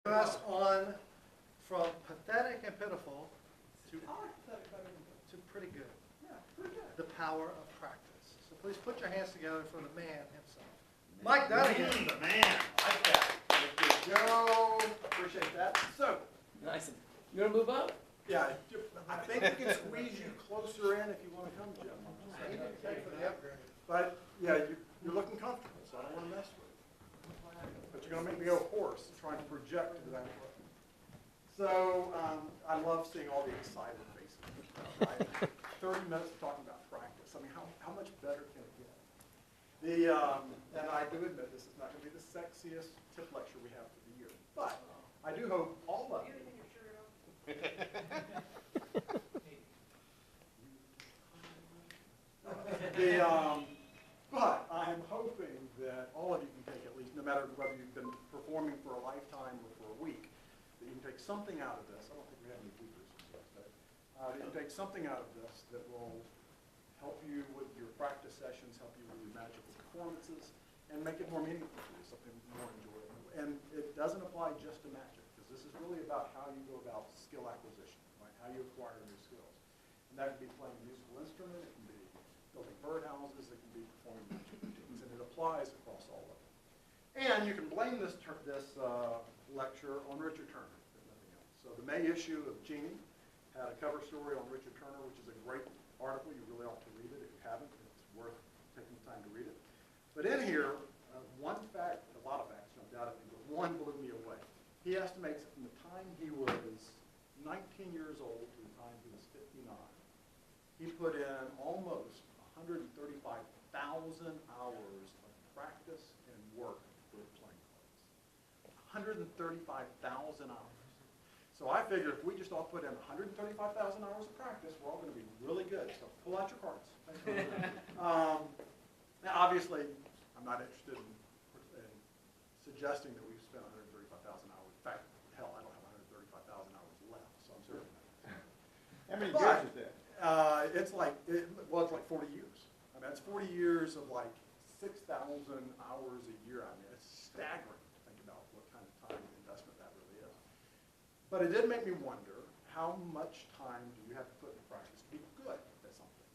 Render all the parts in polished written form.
Us on from pathetic and pitiful to pretty good. Yeah, pretty good. The power of practice. So please put your hands together for the man himself. Mike Dunagan. The man. I like that. Thank you, Joe. Appreciate that. So, Nice. You want to move up? yeah, I think we can squeeze you closer in if you want to come, Jim. Thank you for the upgrade. But, yeah, you're looking comfortable, so I don't want to mess with you. But you're going to make me go hoarse trying to project to that. So, I love seeing all the excited faces. Right? 30 minutes of talking about practice. I mean, how much better can it get? And I do admit this is not going to be the sexiest tip lecture we have for the year. But I do hope all of you. But I'm hoping that all of you can take at least, no matter whether you've been performing for a lifetime or for a week, that you can take something out of this. I don't think we have any bloopers, but that you can take something out of this that will help you with your practice sessions, help you with your magical performances, and make it more meaningful to you, something more enjoyable. And it doesn't apply just to magic, because this is really about how you go about skill acquisition, right? How you acquire new skills. And that can be playing a musical instrument, it can be building birdhouses, it can be performing magic routines, and it applies across all of them. And you can blame this lecture on Richard Turner, if nothing else. So the May issue of Genie had a cover story on Richard Turner, which is a great article. You really ought to read it if you haven't. It's worth taking the time to read it. But in here, one fact, a lot of facts, no doubt, but one blew me away. He estimates that from the time he was 19 years old to the time he was 59, he put in almost 135,000 hours of practice and work for playing cards. 135,000 hours. So I figured if we just all put in 135,000 hours of practice, we're all going to be really good. So pull out your cards. Now, obviously, I'm not interested in suggesting that we've spent 135,000 hours. In fact, hell, I don't have 135,000 hours left, so I'm certain. How many years is that? It's like 40 years. I mean, it's 40 years of like 6,000 hours a year. I mean, it's staggering to think about what kind of time investment that really is. But it did make me wonder, how much time do you have to put in practice to be good at something?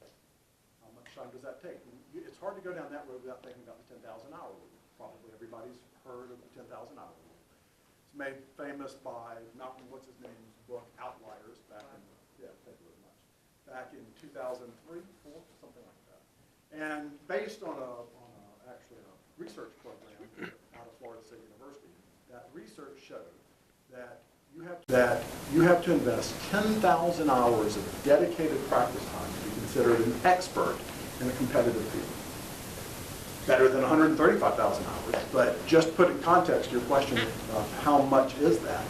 How much time does that take? It's hard to go down that road without thinking about the 10,000 hour rule. Probably everybody's heard of the 10,000 hour rule. It's made famous by Malcolm, what's his name's book, Outliers, back in, back in 2003, 4, something like that. And based on actually a research program out of Florida State University, that research showed that you have to invest 10,000 hours of dedicated practice time to be considered an expert in a competitive field. Better than 135,000 hours, but just put in context your question of how much is that.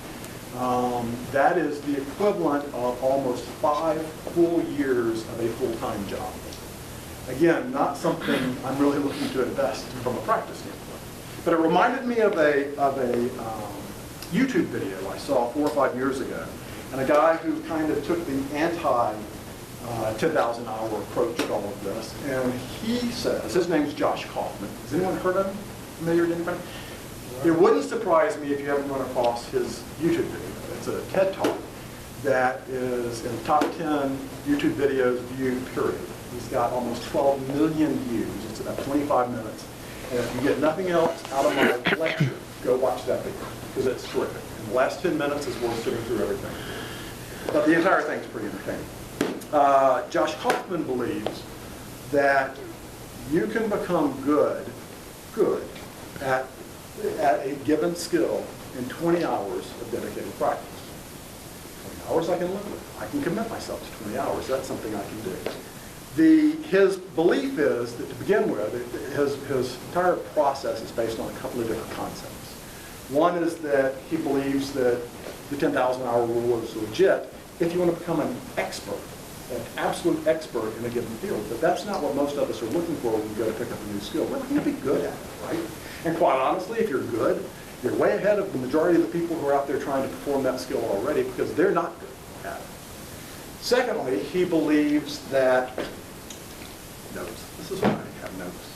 That is the equivalent of almost 5 full years of a full-time job. Again, not something I'm really looking to invest from a practice standpoint. But it reminded me of a YouTube video I saw 4 or 5 years ago, and a guy who kind of took the anti 10,000 hour approach to all of this, and he says, his name's Josh Kaufman. Has anyone heard of him? Familiar to anybody? It wouldn't surprise me if you haven't run across his YouTube video. It's a TED Talk that is in the top 10 YouTube videos viewed, period. He's got almost 12 million views. It's about 25 minutes. And if you get nothing else out of my lecture, go watch that video, because it's terrific. And the last 10 minutes is worth sitting through everything. But the entire thing's pretty entertaining. Josh Kaufman believes that you can become good at a given skill in 20 hours of dedicated practice. 20 hours I can live with. I can commit myself to 20 hours. That's something I can do. His belief is that to begin with, his entire process is based on a couple of different concepts. One is that he believes that the 10,000 hour rule is legit if you want to become an expert, an absolute expert in a given field. But that's not what most of us are looking for when we go to pick up a new skill. We're looking to be good at it, right? And quite honestly, if you're good, you're way ahead of the majority of the people who are out there trying to perform that skill already, because they're not good at it. Secondly, he believes that, this is why I have notes.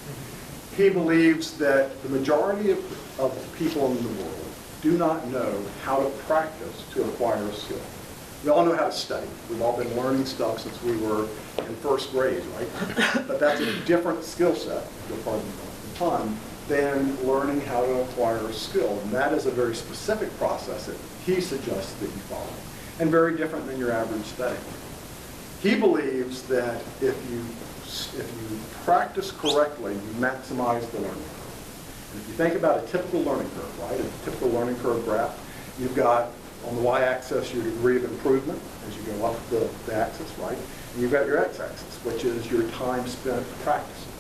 He believes that the majority of people in the world do not know how to practice to acquire a skill. We all know how to study. We've all been learning stuff since we were in first grade, right? But that's a different skill set, if you'll pardon the pun, than learning how to acquire a skill. And that is a very specific process that he suggests that you follow, and very different than your average study. He believes that if you practice correctly, you maximize the learning curve. And if you think about a typical learning curve, right, a typical learning curve graph, you've got on the y-axis your degree of improvement as you go up the axis, right? And you've got your x-axis, which is your time spent practicing.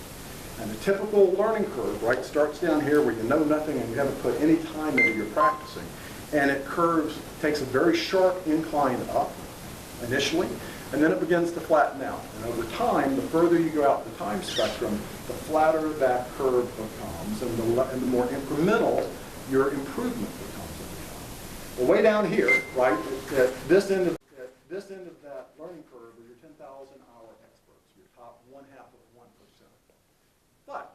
And the typical learning curve, right, starts down here where you know nothing and you haven't put any time into your practicing. And it takes a very sharp incline up initially, and then it begins to flatten out. And over time, the further you go out the time spectrum, the flatter that curve becomes, and the more incremental your improvement becomes over time. Well, way down here, right, at this end of that learning curve are your 10,000-hour experts, your top 1/2 of 1%. But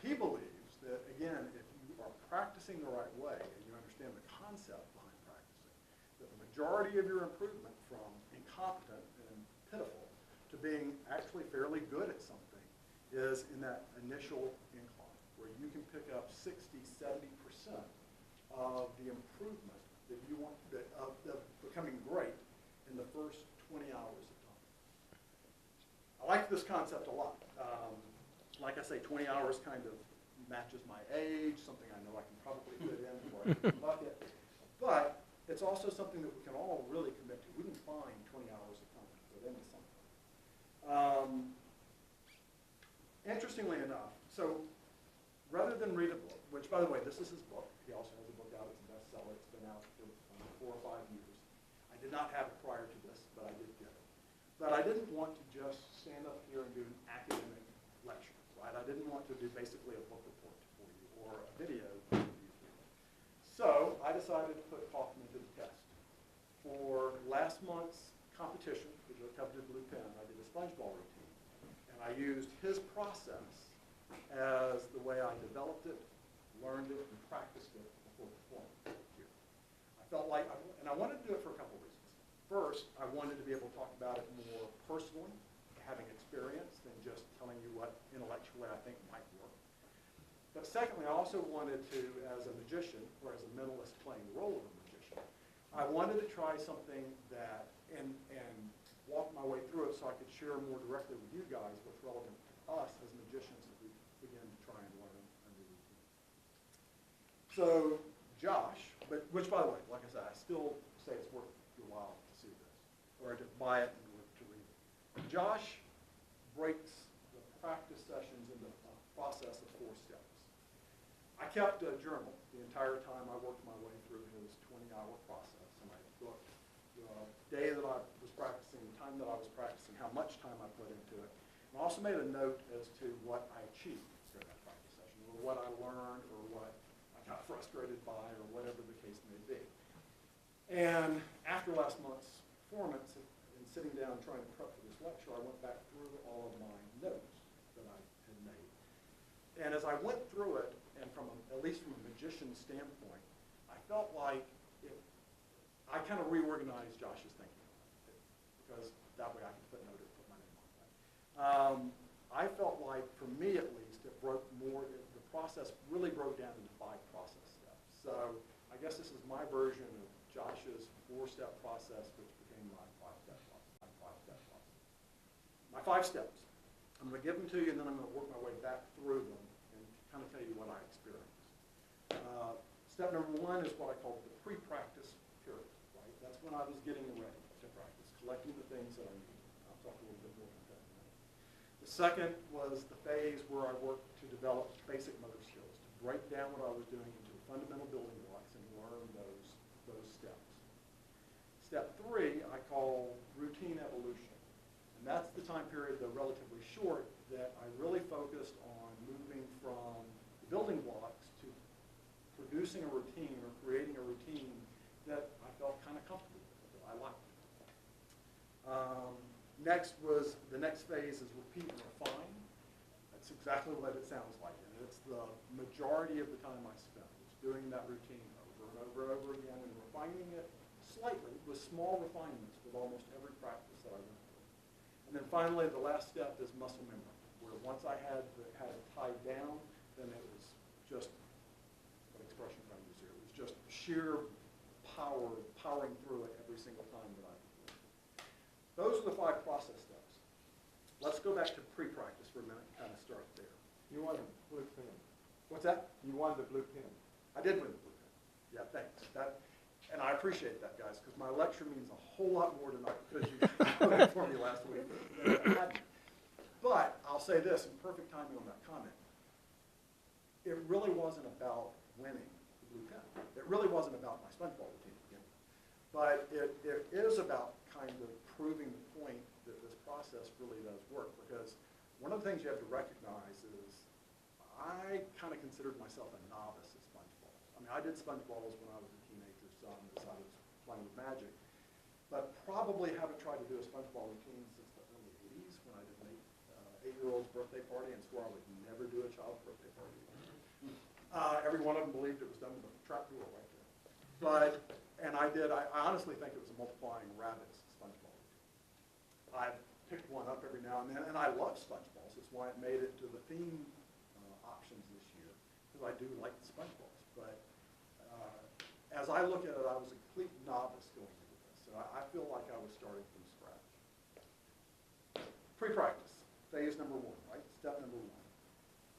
he believes that, again, if you are practicing the right way and you understand the concept behind practicing, that the majority of your improvement from incompetent and pitiful to being actually fairly good at something is in that initial incline, where you can pick up 60–70% of the improvement that you want, of becoming great in the first 20 hours of time. I like this concept a lot. Like I say, 20 hours kind of matches my age, something I know I can probably fit in before I hit the bucket. But it's also something that we can all really commit to. We can find 20 hours of time to put into something. Interestingly enough, so rather than read a book, which by the way, this is his book. He also has a book out. It's a bestseller. It's been out for 4 or 5 years. I did not have it prior to this, but I did get it. But I didn't want to just stand up here and do an academic lecture. Right? I didn't want to do basically a book report for you or a video for you. So I decided to put Kaufman to the test. For last month's competition, which was a coveted blue pen, I did a sponge ball routine. And I used his process as the way I developed it, learned it, and practiced it before performing here. I felt like, and I wanted to do it for a couple of reasons. First, I wanted to be able to talk about it more personally, having experience than just telling you what intellectually I think might work. But secondly, I also wanted to, as a magician, or as a mentalist playing the role of a magician, I wanted to try something that, and walk my way through it so I could share more directly with you guys what's relevant to us as magicians as we begin to try and learn a new routine. So Josh, which by the way, like I said, I still say it's worth your while to see this, or to buy it and to read it. Josh breaks the practice sessions into a process of 4 steps. I kept a journal the entire time I worked my way through his 20-hour process, and I booked the day that I was practicing, the time that I was practicing, how much time I put into it, and I also made a note as to what I achieved during that practice session, or what I learned, or what I got frustrated by, or whatever the case may be. And after last month's performance, and sitting down and trying to prep for this lecture, I went back through all of my notes that I had made. And as I went through it, and at least from a magician's standpoint, I felt like I kind of reorganized Josh's thinking, because that way I could footnote it, put my name on that. I felt like, for me at least, the process really broke down into 5 process steps. So I guess this is my version of Josh's 4-step process, which became my 5-step process. My 5 steps. I'm going to give them to you, and then I'm going to work my way back through them and kind of tell you what I experienced. Step number 1 is what I call the pre-practice period. Right? That's when I was getting ready to practice, collecting the things that I needed. I'll talk a little bit more about that in a minute. The second was the phase where I worked to develop basic motor skills, to break down what I was doing into fundamental building blocks and learn those steps. Step 3 I call routine evolution. And that's the time period, though relatively short, that I really focused on moving from the building blocks to producing a routine or creating a routine that I felt kind of comfortable with, that I liked. The next phase is repeat and refine. That's exactly what it sounds like. And it's the majority of the time I spent was doing that routine over over and over and over again and refining it slightly with small refinements with almost every practice that I went through. And then finally, the last step is muscle memory, where once I had it tied down, then it was just, what expression can I use here? It was just sheer power, powering through it every single time that I did. Those are the 5 process steps. Let's go back to pre-practice for a minute and kind of start there. You won the blue pin. What's that? You won the blue pin. I did win the blue pin. Yeah, thanks. And I appreciate that, guys, because my lecture means a whole lot more tonight because you did it for me last week. But I'll say this, in perfect timing on that comment, it really wasn't about winning the blue pin. It really wasn't about my sponge ball routine again. But it is about kind of proving the point that this process really does work, because one of the things you have to recognize is I kind of considered myself a novice at sponge balls. I mean, I did sponge balls when I was a teenager, son, as I was playing with Magic, but probably haven't tried to do a sponge ball routine since the early 80s when I did an 8-year-old's birthday party and swore I would never do a child's birthday party. Every one of them believed it was done with a trap door right there. But, and I did, I honestly think it was a multiplying rabbits sponge ball routine. I've picked one up every now and then, and I love sponge balls. It's why it made it to the theme options this year, because I do like the sponge balls. But as I look at it, I was a complete novice going into this. So I feel like I was starting from scratch. Pre-practice, phase number 1, right? Step number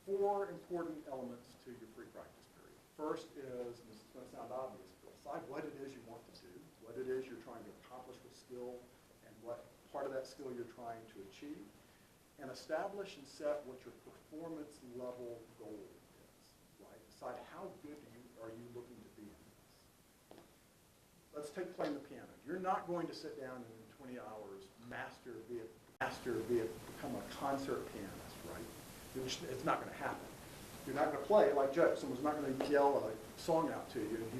1. 4 important elements to your pre-practice period. First is, and this is going to sound obvious, but decide what it is you want to do, what it is you're trying to accomplish with skill, and what part of that skill you're trying to achieve, and establish and set what your performance level goal is, right? Decide how good are you looking to be in this. Let's take playing the piano. You're not going to sit down and in 20 hours master, be it, become a concert pianist, right? It's not going to happen. You're not going to play like Joe. Someone's not going to yell a song out to you, and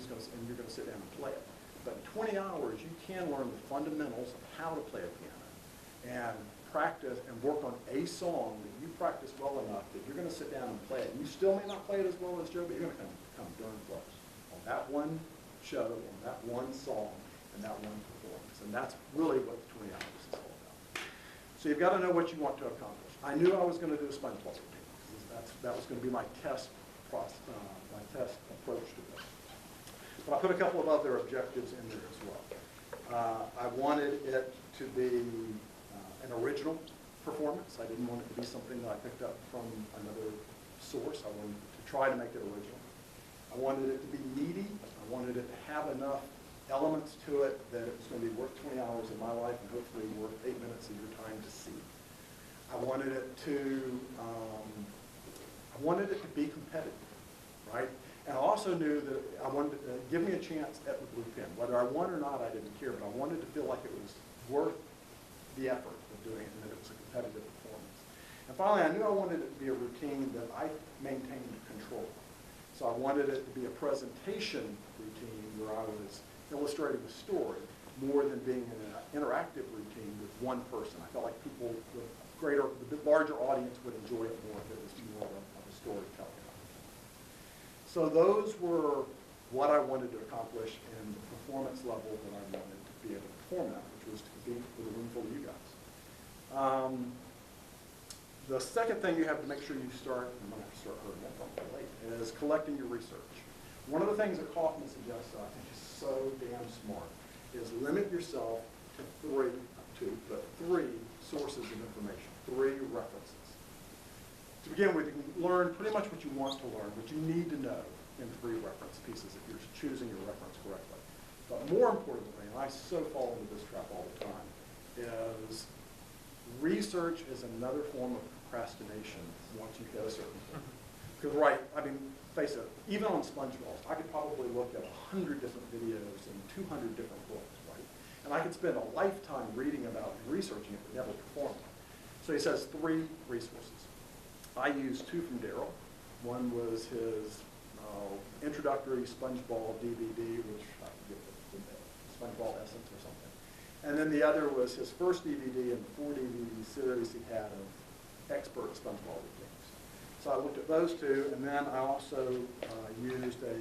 you're going to sit down and play it. But in 20 hours, you can learn the fundamentals of how to play a piano, and practice and work on a song that you practice well enough that you're going to sit down and play it. You still may not play it as well as Joe, but you're going to come darn close on that one show, on that one song, and that one performance. And that's really what the 20 hours is all about. So you've got to know what you want to accomplish. I knew I was going to do a sponge ball routine. That was going to be my test process, my test approach to this. But I put a couple of other objectives in there as well. I wanted it to be an original performance. I didn't want it to be something that I picked up from another source. I wanted to try to make it original. I wanted it to be meaty. I wanted it to have enough elements to it that it was going to be worth 20 hours of my life and hopefully worth 8 minutes of your time to see. I wanted it to be competitive, right? And I also knew that I wanted to give me a chance at the blue pin. Whether I won or not, I didn't care, but I wanted to feel like it was worth the effort of doing it and that it was a competitive performance. And finally, I knew I wanted it to be a routine that I maintained control. So I wanted it to be a presentation routine where I was illustrating a story more than being an interactive routine with one person. I felt like people with the larger audience would enjoy it more if it was more of a storytelling. So those were what I wanted to accomplish in the performance level that I wanted to be able to perform at, which was to compete with a room full of you guys. The second thing you have to make sure you start, I'm going to start hurrying up on late, is collecting your research. One of the things that Kaufman suggests that I think is so damn smart is limit yourself to three sources of information, 3 references. To begin with, you can learn pretty much what you want to learn, what you need to know in 3 reference pieces if you're choosing your reference correctly. But more importantly, and I so fall into this trap all the time, is research is another form of procrastination once you hit a certain point. Because, right, I mean, face it, even on sponge balls, I could probably look at 100 different videos and 200 different books, right? And I could spend a lifetime reading about and researching it, but never perform it. So he says 3 resources. I used 2 from Daryl. One was his introductory SpongeBall DVD, which I forget the SpongeBall Essence or something. And then the other was his first DVD and the 4 DVD series he had of expert SpongeBall routines. So I looked at those 2, and then I also used a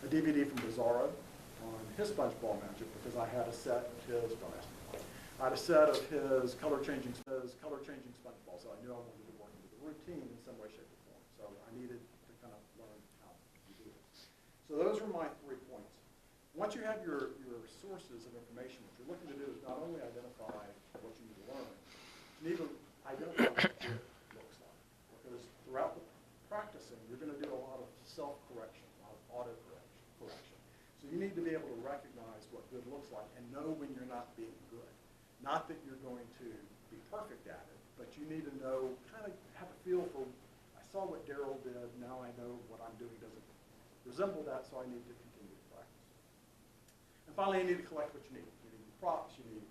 a DVD from Bizarro on his SpongeBob magic because I had a set of his, don't ask me why. I had a set of his color-changing SpongeBob, so I knew I wanted to work into the routine in some way, shape, or form. So I needed to kind of learn how to do it. So those are my 3 points. Once you have your sources of information, what you're looking to do is not only identify what you need to learn, you need to identify what good looks like. Because throughout the practicing, you're going to do a lot of self-correction, a lot of auto-correction. So you need to be able to recognize what good looks like and know when you're not being good. Not that you're going to be perfect at it, but you need to know, kind of have a feel for, I saw what Daryl did, now I know what I'm doing doesn't resemble that, so I need to continue to practice. And finally, you need to collect what you need. You need props, you need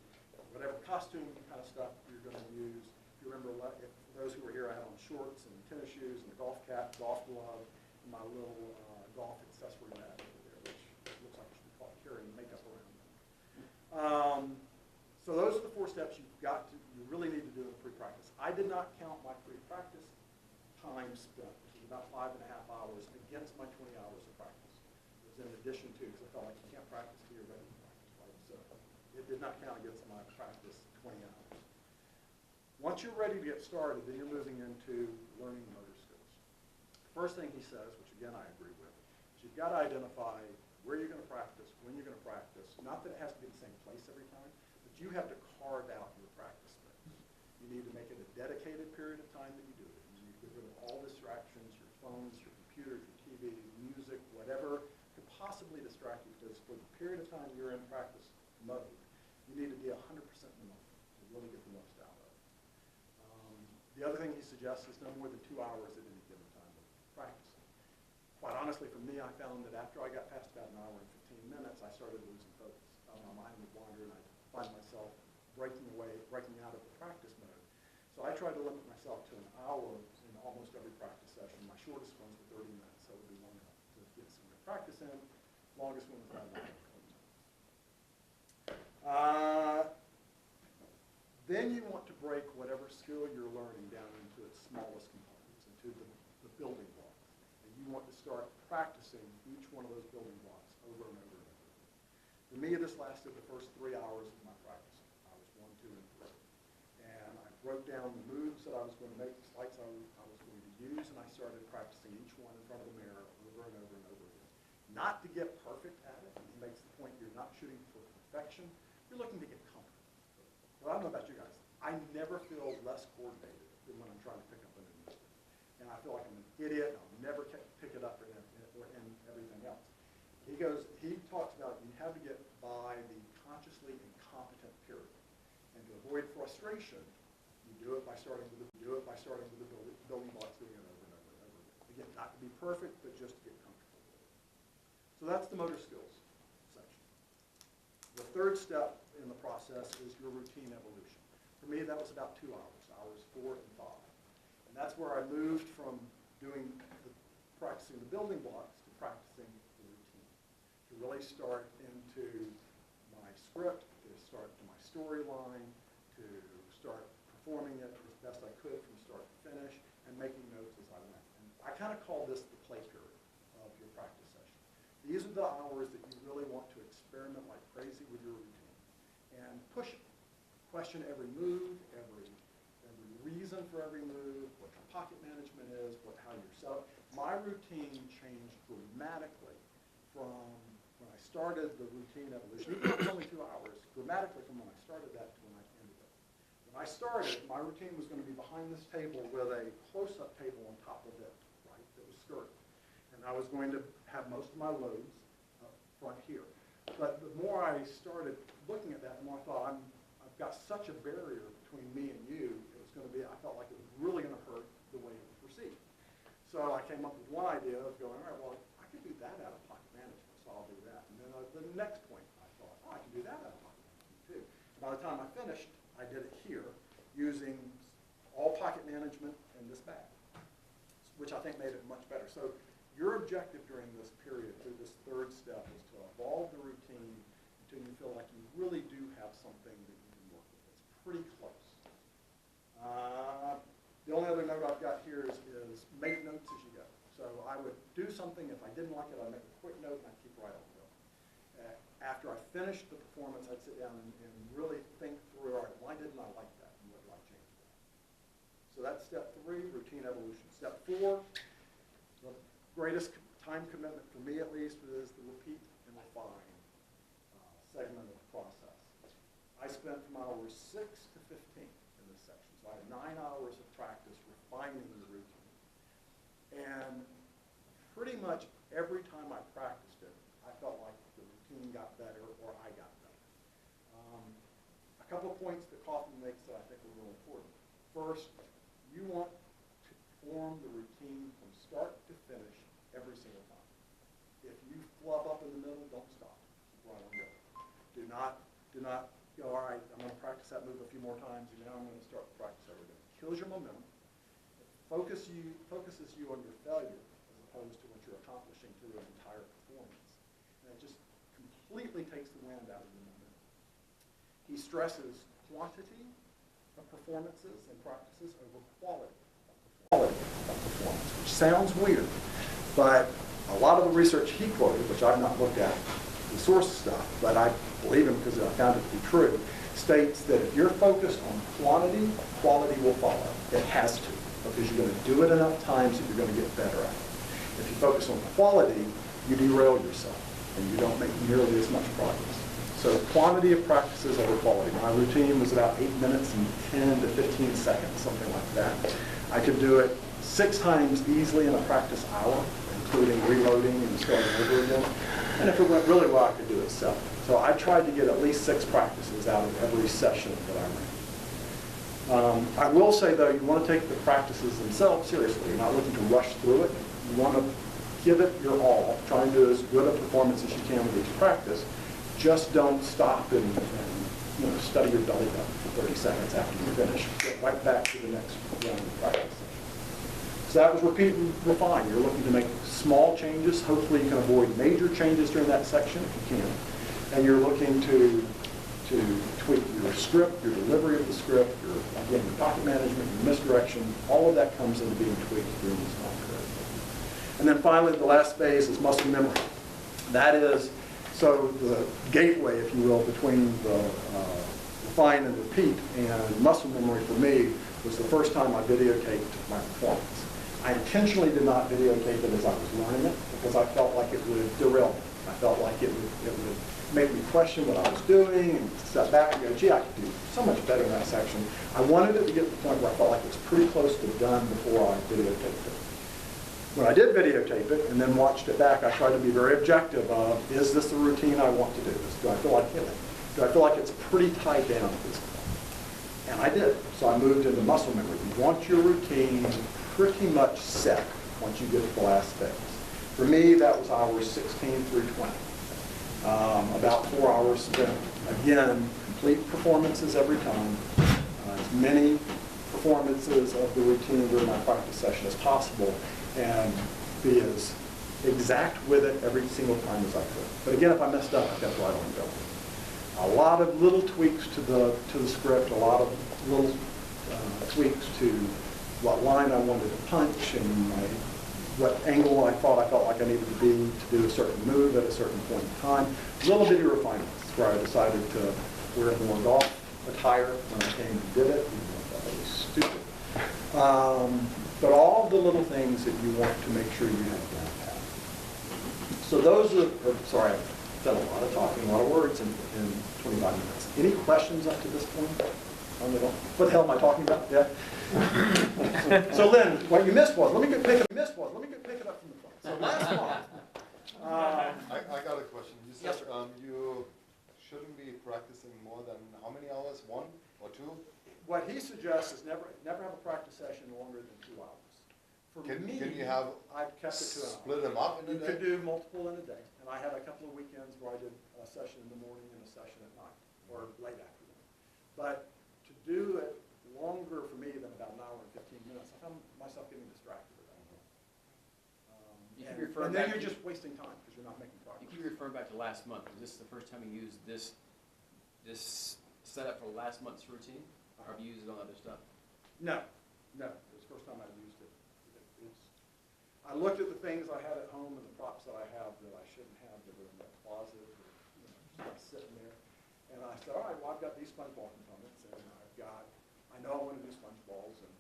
whatever costume kind of stuff you're going to use. If you remember, if those who were here, I had on shorts and tennis shoes and a golf cap, golf glove, and my little golf accessory bag over there, which looks like it should be called carrying makeup around. So those are the 4 steps you really need to do in pre-practice. I did not count my pre-practice time spent, which is about 5.5 hours, against my 20 hours of practice. It was in addition to, because I felt like you can't practice till you're ready to practice, right? So it did not count against my practice 20 hours. Once you're ready to get started, then you're moving into learning motor skills. The first thing he says, which again I agree with, is you've got to identify where you're going to practice, when you're going to practice. Not that it has to be the same place every time, but you have to carve out your practice space. You need to make it a dedicated period of time that you do it. You need to get rid of all distractions, your phones, your computers, your TV, music, whatever could possibly distract you, because for the period of time you're in practice mode, you need to be 100% in the moment to really get the most out of it. The other thing he suggests is no more than 2 hours at any given time of practicing. Quite honestly, for me, I found that after I got past about an hour and 15 minutes, I started losing focus. My mind would wander, and I'd find myself breaking out of the practice mode. So I tried to limit myself to an hour in almost every practice session. My shortest ones were 30 minutes, so it would be long enough to get some good practice in. Longest one was about an hour and 20 minutes. Then you want to break whatever skill you're learning down into its smallest components, into the building blocks. And you want to start practicing each one of those building blocks over and over and over. For me, this lasted the first 3 hours of my practice. Hours 1, 2, and 3. And I broke down the moves that I was going to make, the slides I was going to use, and I started practicing each one in front of the mirror over and over and over again. Not to get perfect at it. He makes the point you're not shooting for perfection. You're looking to get comfortable. Well, I don't know about you guys. I never feel less coordinated than when I'm trying to pick up a new move. And I feel like I'm an idiot, and I'll never pick it up in everything else. He talks about you have to get by the consciously incompetent period. And to avoid frustration, you do it by starting with the building blocks, doing it over and over and over again. Again, not to be perfect, but just to get comfortable with it. So that's the motor skills section. The third step in the process is your routine evolution. For me, that was about 2 hours, hours 4 and 5. And that's where I moved from practicing the building blocks to practicing the routine. To really start into my script, to start to my storyline, to start performing it as best I could from start to finish, and making notes as I went. And I kind of call this the play period of your practice session. These are the hours that you really want to experiment like crazy with your routine. And push it. Question every move, every reason for every move, what your pocket management is, how you're set up. My routine changed dramatically from when I started the routine evolution. Even though it was only 2 hours, dramatically from when I started that to when I ended it. When I started, my routine was going to be behind this table with a close-up table on top of it, right, that was skirted. And I was going to have most of my loads up front here. But the more I started looking at that, the more I thought, I've got such a barrier between me and you, it was going to be, I felt like it was really going to hurt the way it would proceed. So I came up with one idea of going, all right, well, I could do that out of pocket management, so I'll do that. And then the next point, I thought, oh, I can do that out of pocket management too. By the time I finished, I did it here using all pocket management in this bag, which I think made it much better. So your objective during this period, through this third step, is to evolve the routine until you feel like you really do have something that you can work with. It's pretty close. The only other note I've got here is make notes as you go. So I I would do something, if I didn't like it, I'd make a quick note and I'd keep right on going. After I finished the performance, I'd sit down and really think through, all right, why didn't I like that and what do I change about? So that's step 3, routine evolution. Step 4, the greatest time commitment for me at least is the repeat and refine segment of the process. I spent from hours 6 to 15 in this section. So I had 9 hours of practice refining the routine. And pretty much every time I practiced it, I felt like the routine got better or I got better. A couple of points that Kaufman makes that I think are real important. First, you want to form the routine from start to finish every single time. If you flub up in the middle, don't stop. Keep right on going. Do not go, all right, I'm going to practice that move a few more times, and now I'm going to start to practice over again. It kills your momentum. It focuses you on your failure as opposed to what you're accomplishing through an entire performance. And it just completely takes the wind out of your momentum. He stresses quantity of performances and practices over quality of performance, which sounds weird, but a lot of the research he quoted, which I've not looked at, the source stuff, but I believe him because I found it to be true, states that if you're focused on quantity, quality will follow. It has to, because you're going to do it enough times that you're going to get better at it. If you focus on quality, you derail yourself, and you don't make nearly as much progress. So quantity of practices over quality. My routine was about 8 minutes and 10 to 15 seconds, something like that. I could do it 6 times easily in a practice hour, including reloading and starting over again. And if it went really well, I could do it 7. So I tried to get at least 6 practices out of every session that I ran. I will say, though, you want to take the practices themselves seriously. You're not looking to rush through it. You want to give it your all, try and do as good a performance as you can with each practice. Just don't stop and study your belly button for 30 seconds after you finish. Get right back to the next round of practice. So that was repeat and refine. You're looking to make small changes. Hopefully you can avoid major changes during that section if you can. And you're looking to tweak your script, your delivery of the script, your pocket management, your misdirection. All of that comes into being tweaked during this time period. And then finally, the last phase is muscle memory. That is, so the gateway, if you will, between the refine and repeat and muscle memory for me was the first time I videotaped my performance. I intentionally did not videotape it as I was learning it because I felt like it would derail me. I felt like it would make me question what I was doing and step back and go, gee, I could do so much better in that section. I wanted it to get to the point where I felt like it was pretty close to done before I videotaped it. When I did videotape it and then watched it back, I tried to be very objective of, is this the routine I want to do? Do I feel like hitting? Do I feel like it's pretty tied down at this point? And I did. So I moved into muscle memory. You want your routine pretty much set once you get to the last phase. For me, that was hours 16 through 20. About 4 hours spent, again, complete performances every time, as many performances of the routine during my practice session as possible, and be as exact with it every single time as I could. But again, if I messed up, I kept right on going. A lot of little tweaks to the script, a lot of little tweaks to what line I wanted to punch and what angle I felt like I needed to be to do a certain move at a certain point in time. Little bitty refinements where I decided to wear more golf attire when I came and did it. That was stupid. But all the little things that you want to make sure you have down pat. So those are, sorry, I've done a lot of talking, a lot of words in 25 minutes. Any questions up to this point? What the hell am I talking about? Yeah. So Lynn, what you missed was, let me pick it up from the front. So last month, I got a question. You said Yes, sir. you shouldn't be practicing more than how many hours? 1 or 2? what he suggests is never have a practice session longer than 2 hours. For Can me, you have I've kept it to an hour. split them up in a You could day? do multiple in a day. And I had a couple of weekends where I did a session in the morning and a session at night, or late afternoon. But to do it longer for me than about an hour and 15 minutes, I found myself getting distracted at that point. You keep referring And then back you're to- just wasting time because you're not making You progress. keep referring back to last month. Was this the first time you used this setup for last month's routine? Or have you used it on other stuff? No, it was the first time I've used it. I looked at the things I had at home and the props that I have that I shouldn't have that are in that closet, or, just kind of sitting there. And I said, all right, well, I've got these SpongeBob components, and I know I want to do SpongeBobs, and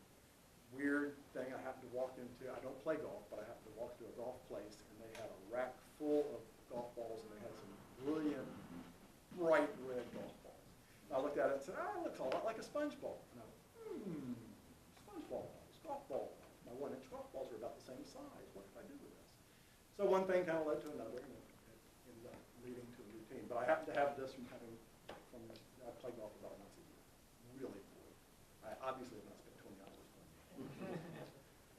weird thing, I happened to walk into, I don't play golf, but I happened to walk to a golf place, and they had a rack full of golf balls, and they had some brilliant, bright red golf balls. And I looked at it and said, it looks a lot like a SpongeBob. And I went, SpongeBob balls, golf balls. My 1-inch golf balls are about the same size. What can I do with this? So one thing kind of led to another, and it ended up leading to a routine. But I happen to have this I play golf about once a year. Really bored. I obviously have not spent 20 hours playing.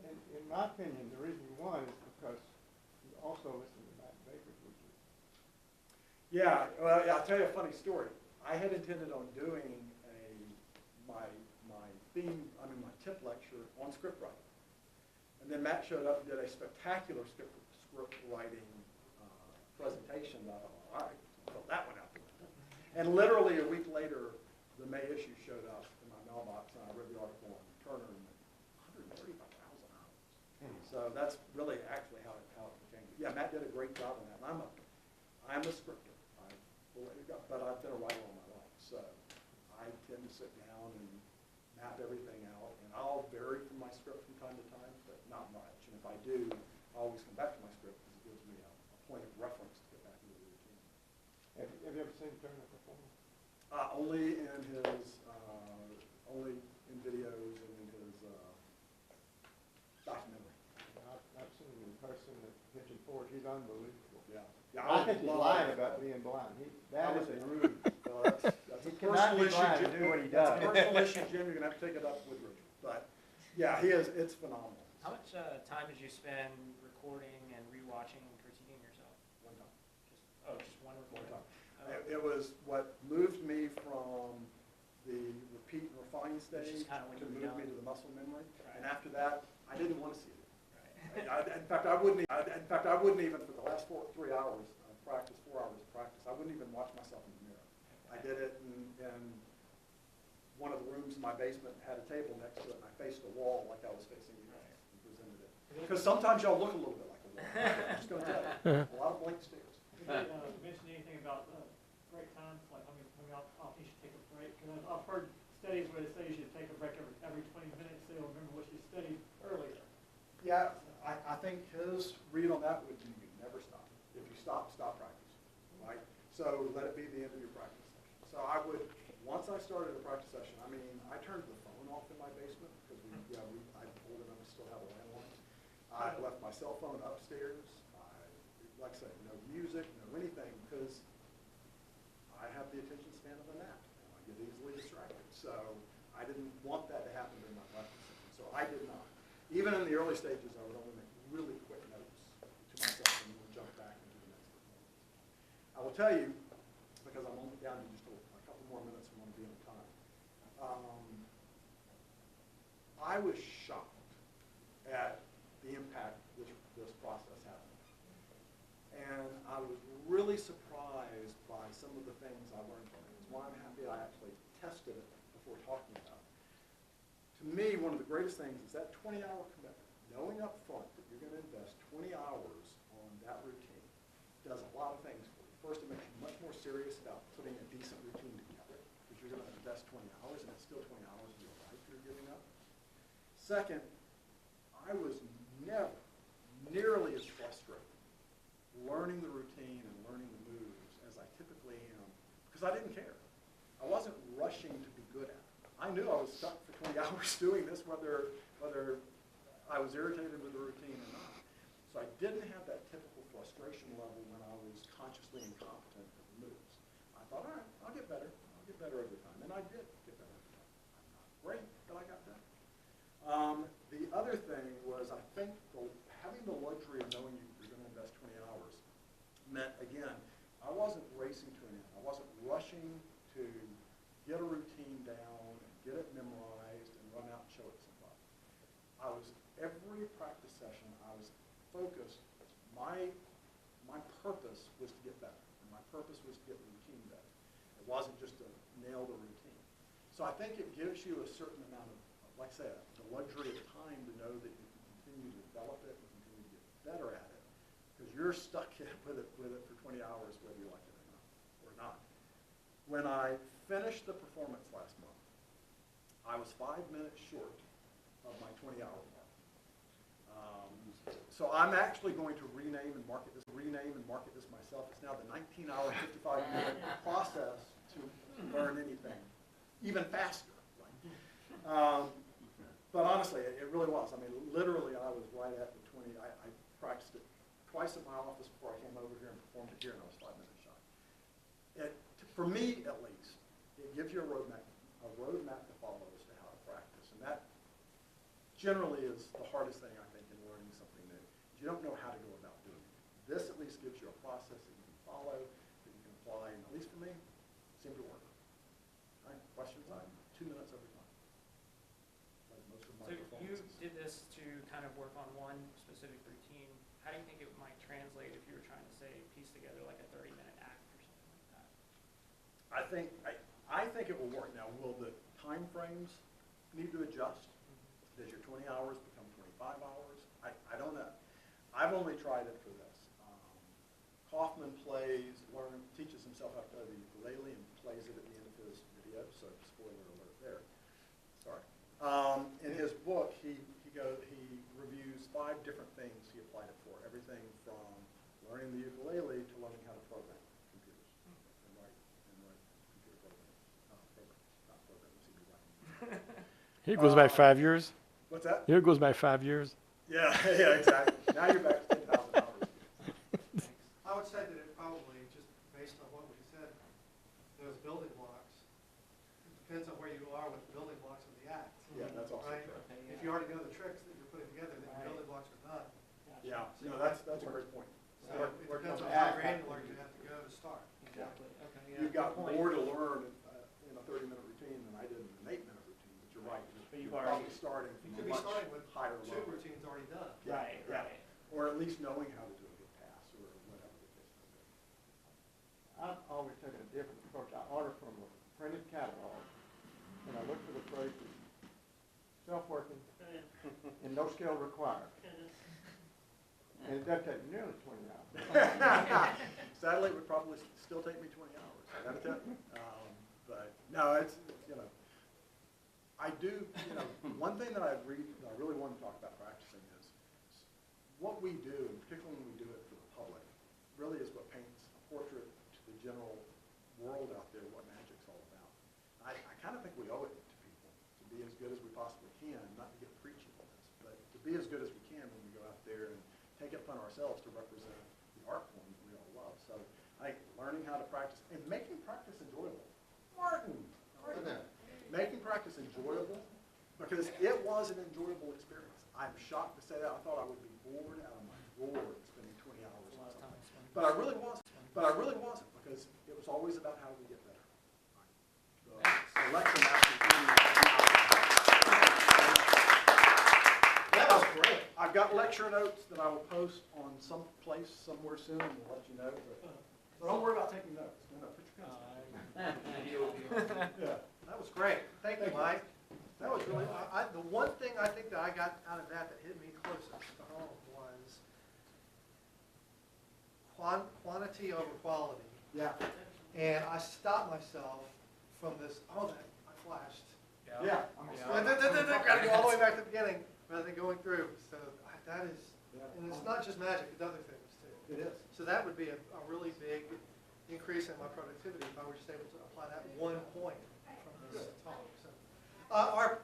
In my opinion, the reason you won is because you also listen to Matt Baker's routine. Yeah, well, I'll tell you a funny story. I had intended on doing my tip lecture on script writing. And then Matt showed up and did a spectacular script writing presentation. And I thought, all right, I'll throw that one out the window. And literally a week later, the May issue showed up in my mailbox, and I read the article on Turner, and 135,000 hours. So that's really actually how it became. Yeah, Matt did a great job on that. And I'm a scripter, but I've been a writer all my life. So I tend to sit down and map everything out, and I'll vary from my script from time to time, but not much. And if I do, I always come back to my script because it gives me a point of reference to get back into the routine. Have you ever seen Turner perform? Only in his, only in videos and in his documentary. I've seen him in person at Pigeon Forge. He's unbelievable. Yeah. I think he's lying about being blind. That is a rude. That's a He cannot personal be blind issue, to do what he That's does. a personal issue, Jim. You're gonna have to take it up with Richard. But yeah, it's phenomenal. How much time did you spend recording and rewatching and critiquing yourself? One time. Just one One recording? time. Oh. It was what moved me from the repeat and refine Which stage is kinda when to you were move me young. to the muscle memory. Right. And after that, I didn't want to see it. Right. In fact, I wouldn't even for the last 3 hours of practice, 4 hours of practice, I wouldn't even watch myself in the mirror. I did it in one of the rooms in my basement, had a table next to it, and I faced a wall like I was facing you guys and presented it. Because sometimes y'all look a little bit like a wall. I'm just going to tell you, a lot of blank stares. Did you mention anything about break times, like how many often you should take a break? Because I've heard studies where they say you should take a break every 20 minutes so you'll remember what you studied earlier. Yeah, I think his read on that would be you never stop. If you stop practice, right? So let it be the end of your practice session. So I would, once I started a practice session, I turned the phone off in my basement because I'm old enough to still have a landline. I left my cell phone upstairs. Like I said, no music, no anything, because I have the attention span of a gnat, and I get easily distracted. So I didn't want that to happen during my practice session. So I did not. Even in the early stages, I would only make really quick notes to myself and then jump back into the next performance. I will tell you, because I'm only down to just a couple more minutes and I'm going to be on time. I was shocked at the impact this process had. And I was really surprised by some of the things I learned from it. It's why I'm happy I actually tested it before talking about it. To me, one of the greatest things is that 20-hour commitment. Knowing up front that you're going to invest 20 hours on that routine does a lot of things for you. First, it makes you much more serious about putting a decent routine together because you're going to invest 20 hours, and it's still 20 hours of your life you're giving up. Second, I was never nearly as frustrated learning the routine and learning the moves as I typically am because I didn't care. I wasn't rushing to be good at it. I knew I was stuck for 20 hours doing this, whether I was irritated with the routine or not. So I didn't have that typical frustration level when I was consciously incompetent at the moves. I thought, all right, I'll get better. I'll get better over time. And I did get better over time. I'm not great, but I got better. The other thing was I think having the luxury of knowing you're going to invest 20 hours meant, again, I wasn't racing to an end. I wasn't rushing to get a routine down and get it memorized and run out and show it to somebody. Every practice session, I was focused. My purpose was to get better, and my purpose was to get the routine better. It wasn't just to nail the routine. So I think it gives you a certain amount of, like I said, the luxury of time to know that you can continue to develop it and continue to get better at it, because you're stuck with it for 20 hours, whether you like it or not. When I finished the performance last month, I was 5 minutes short of my 20-hour mark. So I'm actually going to rename and market this myself. It's now the 19-hour, 55-minute process to learn anything, even faster. Right? But honestly, it really was. I mean, literally, I was right at the 20. I practiced it twice at my office before I came over here and performed it here, and I was 5 minutes shy. For me, at least, it gives you a roadmap to follow as to how to practice, and that generally is the hardest thing, I think, in learning something new. You don't know how to go about doing it. This at least gives you a process that you can follow, that you can apply, and at least for me, it seemed to work. All right, questions? I'm 2 minutes every time. Like most of my So you performances. did this to kind of work on one specific routine. How do you think it might translate if you were trying to, say, piece together like a 30-minute act or something like that? I think it will work. Now, will the time frames need to adjust? Does your 20 hours become 25 hours? I don't know. I've only tried it for this. Kaufman teaches himself how to play the ukulele and plays it at the end of his video, so spoiler alert there. Sorry. In his book, he reviews 5 different things he applied it for. Everything from learning the ukulele to learning how to program computers and write computer programs. Not programs, he'd be writing. Here it goes by 5 years. What's that? Here it goes by 5 years. Yeah, yeah, exactly. Now you're back to 10,000 hours. I would say that it probably, just based on what we said, those building blocks, it depends on where you are with the building blocks of the act. Yeah, that's also Right? true. If you already know the tricks that you're putting together, then the building blocks are done. Yeah, no, that's a great point. So Work- it work depends on on that. how granular you have to go to start. Exactly. Okay. Yeah. You've got Good point. more to learn in a 30-minute routine than I did in an 8-minute routine, but you're right. But you've You're already- probably starting You from a could be much starting with higher 2 level. routines already done. Yeah, Right, yeah. right. Or at least knowing how to do a good pass or whatever the case may be. I've always taken a different approach. I order from a printed catalog, and I look for the phrases, self-working, and no skill required. And it doesn't take nearly 20 hours. Sadly, it would probably still take me 20 hours, I gotta tell you. But no, it's, I do, one thing that I really want to talk about practicing is what we do, and particularly when we do it for the public, really is what paints a portrait to the general world out there, what magic's all about. I kind of think we owe it to people to be as good as we possibly can, not to get preachy on this, but to be as good as we can when we go out there and take it upon ourselves to represent the art form that we all love. So I think learning how to practice and making practice enjoyable. Martin, making practice enjoyable, because it was an enjoyable experience. I'm shocked to say that. I thought I would be bored out of my gourd spending 20 hours on something. But I really wasn't, because it was always about how do we get better. The lecture actually gave me that was great. I've got lecture notes that I will post on some place somewhere soon, and we'll let you know. But don't worry about taking notes. No, put your pencil down. Yeah. That was great. Thank you, Mike. That was really, the one thing I think that I got out of that hit me closest to home was quantity over quality. Yeah. And I stopped myself from this, I flashed. Yeah. Got to go all the way back to the beginning rather than going through. So that is, and it's not just magic, it's other things too. It is. So that would be a really big increase in my productivity if I were just able to apply that one point from this talk. So, our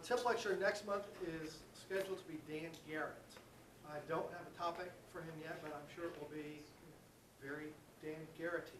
tip lecture next month is scheduled to be Dan Garrett. I don't have a topic for him yet, but I'm sure it will be very Dan Garrett-y.